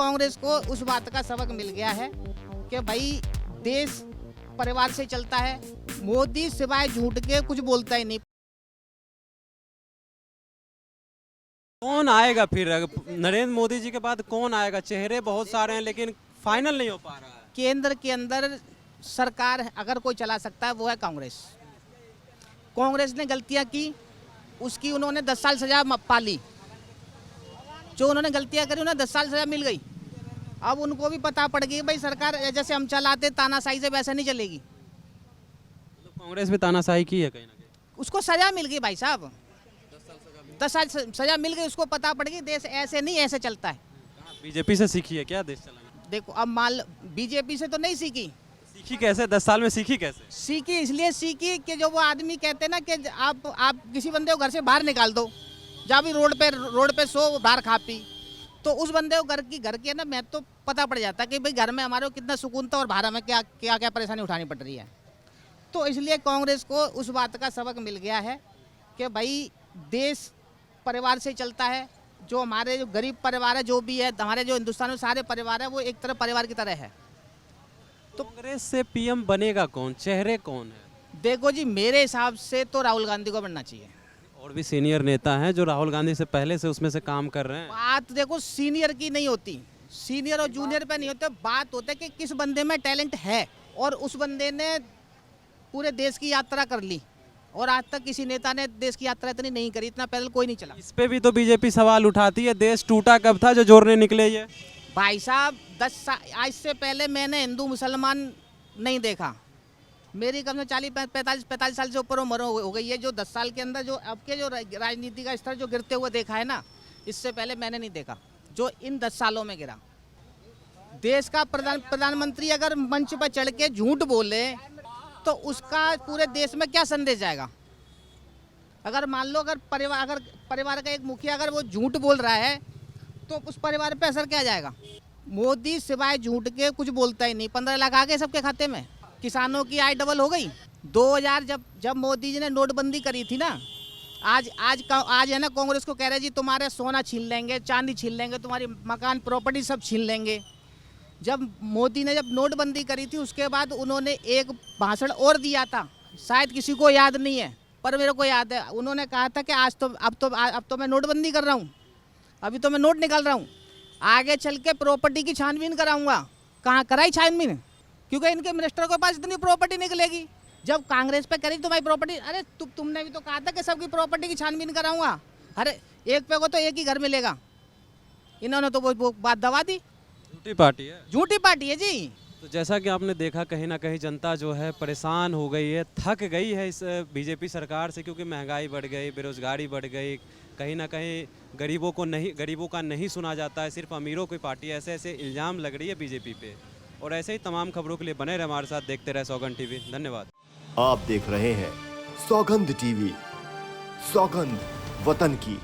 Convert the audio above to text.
कांग्रेस को उस बात का सबक मिल गया है कि भाई देश परिवार से चलता है। मोदी सिवाय झूठ के कुछ बोलता ही नहीं। कौन आएगा फिर? नरेंद्र मोदी जी के बाद कौन आएगा? चेहरे बहुत सारे हैं लेकिन फाइनल नहीं हो पा रहा है। केंद्र के अंदर सरकार अगर कोई चला सकता है वो है कांग्रेस। कांग्रेस ने गलतियां की, उसकी उन्होंने 10 साल सजा पाली। जो उन्होंने गलतियां करी उन्हें 10 साल सजा मिल गई। अब उनको भी पता पड़ गई भाई सरकार जैसे हम चलाते तानाशाही से वैसे नहीं चलेगी। तो कांग्रेस भी तानाशाही की है कहीं ना कहीं। उसको सजा मिल गई भाई साहब, 10 साल सजा मिल गई। उसको पता पड़ गई देश ऐसे नहीं ऐसे चलता है। बीजेपी से सीखी है क्या देश चलाना? देखो अब मान बीजेपी से तो नहीं सीखी। सीखी कैसे? 10 साल में सीखी कैसे? सीखी इसलिए सीखी कि जो वो आदमी कहते हैं ना कि आप किसी बंदे को घर से बाहर निकाल दो, जहाँ भी रोड पे सो बाहर खा पी, तो उस बंदे को घर के ना मैं तो पता पड़ जाता कि भाई घर में हमारे को कितना सुकून था और बाहर हमें क्या क्या क्या परेशानी उठानी पड़ रही है। तो इसलिए कांग्रेस को उस बात का सबक मिल गया है कि भाई देश परिवार से चलता है। जो हमारे जो गरीब परिवार है, जो भी है हमारे जो हिंदुस्तान में सारे परिवार है, वो एक तरह परिवार की तरह है। तो कांग्रेस से पीएम बनेगा कौन? चेहरे कौन है? देखो जी, मेरे हिसाब से तो राहुल गांधी को बनना चाहिए। और भी सीनियर नेता हैं जो राहुल गांधी से पहले से उसमें से काम कर रहे हैं। बात देखो सीनियर की नहीं होती, सीनियर और जूनियर पे नहीं होते। बात होता है कि किस बंदे में टैलेंट है, और उस बंदे ने पूरे देश की यात्रा कर ली। और आज तक किसी नेता ने देश की यात्रा इतनी नहीं करी, इतना पैदल कोई नहीं चला। इस पे भी तो बीजेपी सवाल उठाती है, देश टूटा कब था जो जोड़ने निकले ये? भाई साहब 10 साल आज से पहले मैंने हिंदू मुसलमान नहीं देखा। मेरी कम से 40-45 साल से ऊपर उम्र हो गई है। जो 10 साल के अंदर जो अब के जो राजनीति का स्तर जो गिरते हुए देखा है ना, इससे पहले मैंने नहीं देखा जो इन 10 सालों में गिरा। देश का प्रधानमंत्री अगर मंच पर चढ़ के झूठ बोले तो उसका पूरे देश में क्या संदेश जाएगा? अगर मान लो अगर परिवार का एक मुखिया अगर वो झूठ बोल रहा है तो उस परिवार पे असर क्या जाएगा? मोदी सिवाय झूठ के कुछ बोलता ही नहीं। 15 लाख आ गए सबके खाते में। किसानों की आय डबल हो गई। 2000 जब मोदी जी ने नोटबंदी करी थी ना, आज है ना, कांग्रेस को कह रहे जी तुम्हारे सोना छीन लेंगे, चांदी छीन लेंगे, तुम्हारी मकान प्रॉपर्टी सब छीन लेंगे। जब मोदी ने नोटबंदी करी थी उसके बाद उन्होंने एक भाषण और दिया था, शायद किसी को याद नहीं है पर मेरे को याद है। उन्होंने कहा था कि अब तो मैं नोटबंदी कर रहा हूँ, अभी तो मैं नोट निकाल रहा हूँ, आगे चल के प्रॉपर्टी की छानबीन कराऊंगा। कहाँ कराई छानबीन? क्योंकि इनके मिनिस्टर के पास इतनी प्रॉपर्टी निकलेगी। जब कांग्रेस पे करी तुम्हारी प्रॉपर्टी, अरे तुमने भी तो कहा था कि सबकी प्रॉपर्टी की छानबीन कराऊंगा। अरे एक पे को तो एक ही घर मिलेगा। इन्होंने तो वो बात दबा दी। झूठी पार्टी है, झूठी पार्टी है जी। तो जैसा कि आपने देखा कहीं ना कहीं जनता जो है परेशान हो गई है, थक गई है इस बीजेपी सरकार से, क्योंकि महंगाई बढ़ गई, बेरोजगारी बढ़ गई, कहीं ना कहीं गरीबों का नहीं सुना जाता है, सिर्फ अमीरों की पार्टी। ऐसे ऐसे इल्ज़ाम लग रही है बीजेपी पे। और ऐसे ही तमाम खबरों के लिए बने रहे हमारे साथ, देखते रहे सौगंध टीवी। धन्यवाद। आप देख रहे हैं सौगंध टीवी, सौगंध वतन की।